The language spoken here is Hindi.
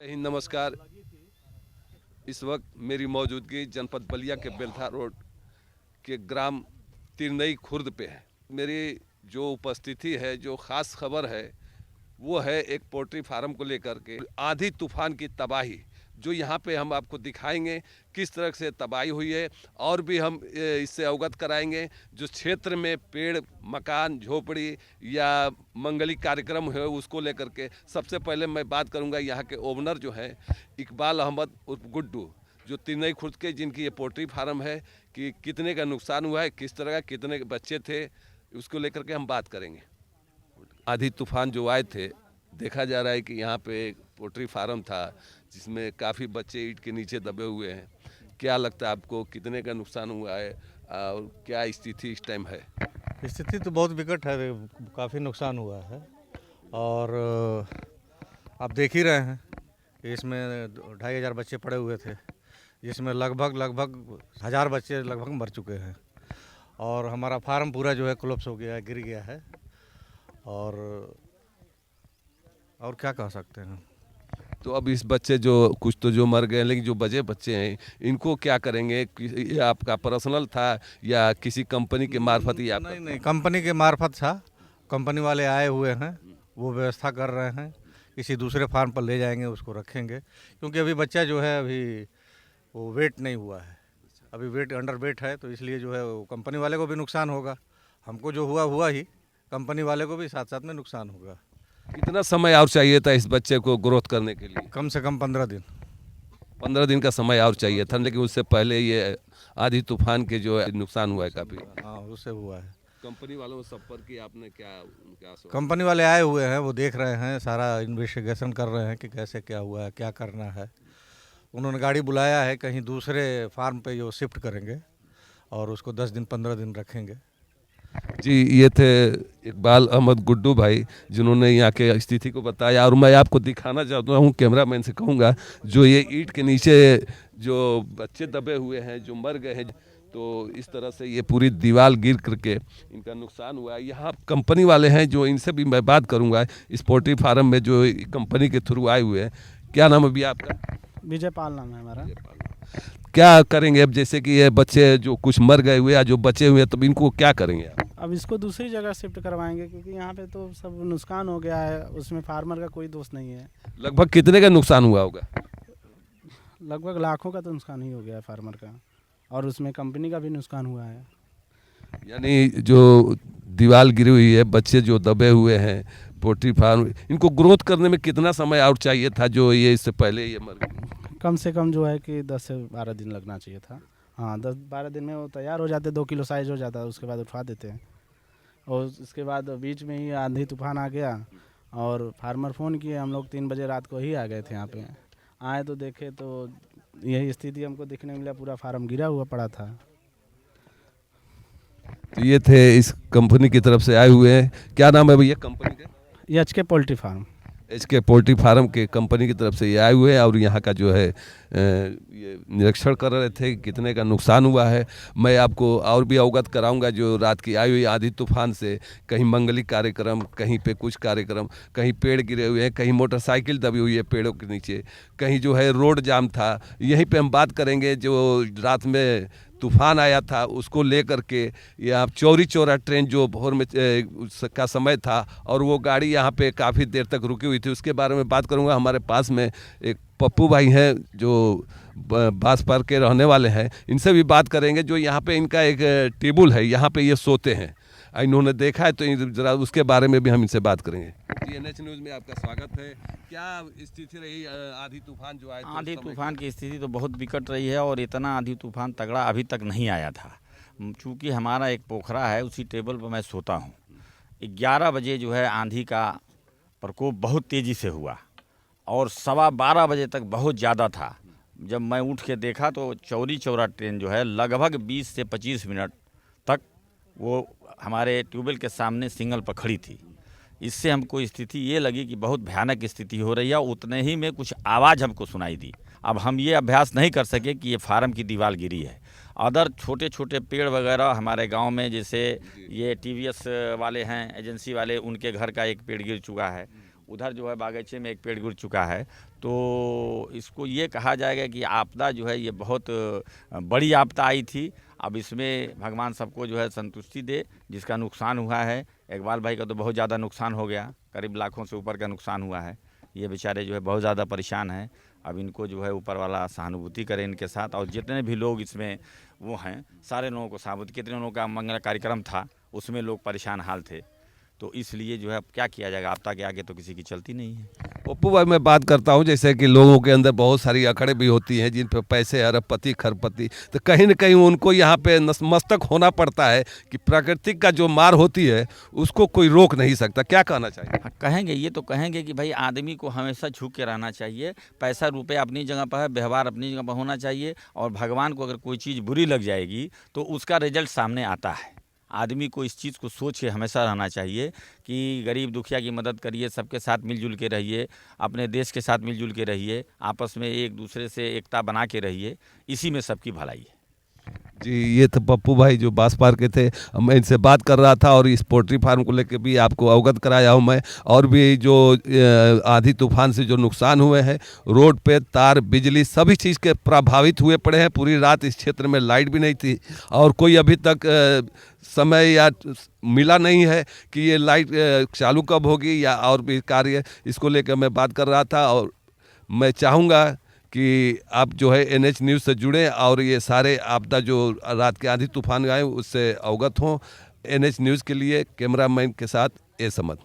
हिंद नमस्कार। इस वक्त मेरी मौजूदगी जनपद बलिया के बेलथा रोड के ग्राम तिरनई खुर्द पे है। मेरी जो उपस्थिति है, जो ख़ास खबर है वो है एक पोल्ट्री फार्म को लेकर के आंधी तूफान की तबाही, जो यहाँ पे हम आपको दिखाएंगे किस तरह से तबाही हुई है। और भी हम इससे अवगत कराएंगे जो क्षेत्र में पेड़, मकान, झोपड़ी या मंगलिक कार्यक्रम है उसको लेकर के। सबसे पहले मैं बात करूँगा यहाँ के ओनर जो हैं इकबाल अहमद उर्फ गुड्डू, जो तिरनई खुर्द के, जिनकी ये पोल्ट्री फार्म है, कि कितने का नुकसान हुआ है, किस तरह का, कितने बच्चे थे, उसको लेकर के हम बात करेंगे। आधी तूफान जो आए थे, देखा जा रहा है कि यहाँ पे एक पोल्ट्री फार्म था जिसमें काफ़ी बच्चे ईंट के नीचे दबे हुए हैं। क्या लगता है आपको, कितने का नुकसान हुआ है और क्या स्थिति इस टाइम है? स्थिति तो बहुत विकट है, काफ़ी नुकसान हुआ है। और आप देख ही रहे हैं कि इसमें 2500 बच्चे पड़े हुए थे, जिसमें लगभग 1000 बच्चे लगभग मर चुके हैं। और हमारा फार्म पूरा जो है कोलैप्स हो गया है, गिर गया है। और क्या कह सकते हैं। तो अब इस बच्चे जो कुछ तो जो मर गए, लेकिन जो बचे बच्चे हैं इनको क्या करेंगे? ये आपका पर्सनल था या किसी कंपनी के मार्फत ही आपका? नहीं, कंपनी के मार्फत था। कंपनी वाले आए हुए हैं, वो व्यवस्था कर रहे हैं। किसी दूसरे फार्म पर ले जाएंगे, उसको रखेंगे, क्योंकि अभी बच्चा जो है अभी वो वेट नहीं हुआ है, अभी वेट अंडर वेट है, तो इसलिए जो है वो कंपनी वाले को भी नुकसान होगा। हमको जो हुआ ही, कंपनी वाले को भी साथ साथ में नुकसान होगा। कितना समय और चाहिए था इस बच्चे को ग्रोथ करने के लिए? कम से कम 15 दिन। 15 दिन का समय और चाहिए था, लेकिन उससे पहले ये आधी तूफान के जो है नुकसान हुआ है काफ़ी। हाँ, उससे हुआ है। कंपनी वालों से संपर्क किया आपने? क्या कंपनी वाले आए हुए हैं, वो देख रहे हैं, सारा इन्वेस्टिगेशन कर रहे हैं कि कैसे क्या हुआ है, क्या करना है। उन्होंने गाड़ी बुलाया है, कहीं दूसरे फार्म पे जो शिफ्ट करेंगे और उसको 10 दिन 15 दिन रखेंगे। जी, ये थे इकबाल अहमद गुड्डू भाई, जिन्होंने यहाँ के स्थिति को बताया। और मैं आपको दिखाना चाहता हूँ, कैमरामैन से कहूँगा, जो ये ईंट के नीचे जो बच्चे दबे हुए हैं, जो मर गए हैं, तो इस तरह से ये पूरी दीवार गिर करके इनका नुकसान हुआ है। यहाँ कंपनी वाले हैं, जो इनसे भी मैं बात करूँगा, इस पोल्ट्री फार्म में जो कंपनी के थ्रू आए हुए हैं। क्या नाम है भैया आपका? विजय पाल नाम है हमारा। क्या करेंगे अब, जैसे कि ये बच्चे जो कुछ मर गए हुए या जो बचे हुए हैं, तो इनको क्या करेंगे आप? अब इसको दूसरी जगह शिफ्ट करवाएंगे, क्योंकि यहाँ पे तो सब नुकसान हो गया है, उसमें फार्मर का कोई दोष नहीं है। लगभग कितने का नुकसान हुआ होगा? लगभग लाखों का तो नुकसान ही हो गया है फार्मर का, और उसमें कंपनी का भी नुकसान हुआ है। यानी जो दीवार गिरी हुई है, बच्चे जो दबे हुए हैं, पोल्ट्री फार्म, इनको ग्रोथ करने में कितना समय और चाहिए था, जो ये इससे पहले ये मर गए? कम से कम जो है कि 10 से 12 दिन लगना चाहिए था। हाँ, 10-12 दिन में वो तैयार हो जाते, 2 किलो साइज हो जाता है, उसके बाद उठा देते हैं। और उसके बाद बीच में ही आंधी तूफान आ गया और फार्मर फ़ोन किए, हम लोग 3 बजे रात को ही आ गए थे यहाँ पे। आए तो देखे तो यही स्थिति हमको देखने मिला, पूरा फार्म गिरा हुआ पड़ा था। तो ये थे इस कंपनी की तरफ से आए हुए हैं। क्या नाम है भैया कंपनी का? ये HK poultry farm. HK poultry farm के कंपनी की तरफ से ये आए हुए हैं और यहाँ का जो है ये निरीक्षण कर रहे थे कि कितने का नुकसान हुआ है। मैं आपको और भी अवगत कराऊंगा, जो रात की आई हुई आंधी तूफान से कहीं मंगलिक कार्यक्रम, कहीं पे कुछ कार्यक्रम, कहीं पेड़ गिरे हुए हैं, कहीं मोटरसाइकिल दबी हुई है पेड़ों के नीचे, कहीं जो है रोड जाम था। यहीं पे हम बात करेंगे जो रात में तूफान आया था, उसको लेकर के यहाँ चौरी चौरा ट्रेन जो भोर में का समय था, और वो गाड़ी यहाँ पे काफ़ी देर तक रुकी हुई थी, उसके बारे में बात करूँगा। हमारे पास में एक पप्पू भाई हैं जो बांसपार के रहने वाले हैं, इनसे भी बात करेंगे। जो यहाँ पे इनका एक टेबल है, यहाँ पे ये सोते हैं, इन्होंने देखा है, तो ज़रा उसके बारे में भी हम इनसे बात करेंगे। TNH न्यूज़ में आपका स्वागत है। क्या स्थिति रही आधी तूफान जो आए? आंधी तूफान की स्थिति तो बहुत विकट रही है, और इतना आंधी तूफान तगड़ा अभी तक नहीं आया था। चूँकि हमारा एक पोखरा है, उसी टेबल पर मैं सोता हूँ। 11 बजे जो है आंधी का प्रकोप बहुत तेज़ी से हुआ, और 12:15 बजे तक बहुत ज़्यादा था। जब मैं उठ के देखा तो चौरी चौरा ट्रेन जो है लगभग 20 से 25 मिनट तक वो हमारे ट्यूबवेल के सामने सिग्नल पर खड़ी थी। इससे हमको स्थिति ये लगी कि बहुत भयानक स्थिति हो रही है। उतने ही में कुछ आवाज़ हमको सुनाई दी। अब हम ये अभ्यास नहीं कर सके कि ये फार्म की दीवार गिरी है। अदर छोटे छोटे पेड़ वगैरह हमारे गांव में, जैसे ये TVS वाले हैं, एजेंसी वाले, उनके घर का एक पेड़ गिर चुका है। उधर जो है बागीचे में एक पेड़ गिर चुका है। तो इसको ये कहा जाएगा कि आपदा जो है ये बहुत बड़ी आपदा आई थी। अब इसमें भगवान सबको जो है संतुष्टि दे। जिसका नुकसान हुआ है, इकबाल भाई का तो बहुत ज़्यादा नुकसान हो गया, करीब लाखों से ऊपर का नुकसान हुआ है। ये बेचारे जो है बहुत ज़्यादा परेशान हैं। अब इनको जो है ऊपर वाला सहानुभूति करे इनके साथ, और जितने भी लोग इसमें वो हैं सारे लोगों को सहानुभूति। कितने लोगों का मंगल कार्यक्रम था, उसमें लोग परेशान हाल थे। तो इसलिए जो है अब क्या किया जाएगा, आपदा के आगे तो किसी की चलती नहीं है। पप्पू भाई, मैं बात करता हूँ जैसे कि लोगों के अंदर बहुत सारी अकड़ें भी होती हैं जिन पे पैसे अरबपति खरबपति, तो कहीं ना कहीं उनको यहाँ पे नतमस्तक होना पड़ता है कि प्राकृतिक का जो मार होती है उसको कोई रोक नहीं सकता। क्या कहना चाहिए? कहेंगे, ये तो कहेंगे कि भाई आदमी को हमेशा झुक के रहना चाहिए। पैसा रुपया अपनी जगह पर है, व्यवहार अपनी जगह पर होना चाहिए। और भगवान को अगर कोई चीज़ बुरी लग जाएगी तो उसका रिजल्ट सामने आता है। आदमी को इस चीज़ को सोच के हमेशा रहना चाहिए कि गरीब दुखिया की मदद करिए, सबके साथ मिलजुल के रहिए, अपने देश के साथ मिलजुल के रहिए, आपस में एक दूसरे से एकता बना के रहिए। इसी में सबकी भलाई है। जी, ये तो पप्पू भाई जो बांसपार के थे, मैं इनसे बात कर रहा था और इस पोल्ट्री फार्म को लेकर भी आपको अवगत कराया हूँ मैं। और भी जो आंधी तूफान से जो नुकसान हुए हैं, रोड पे तार बिजली सभी चीज़ के प्रभावित हुए पड़े हैं। पूरी रात इस क्षेत्र में लाइट भी नहीं थी और कोई अभी तक समय या मिला नहीं है कि ये लाइट चालू कब होगी या और भी कार्य, इसको लेकर मैं बात कर रहा था। और मैं चाहूँगा कि आप जो है NH न्यूज़ से जुड़ें और ये सारे आपदा जो रात के आंधी तूफान आए उससे अवगत हों। NH न्यूज़ के लिए कैमरामैन के साथ ए समद।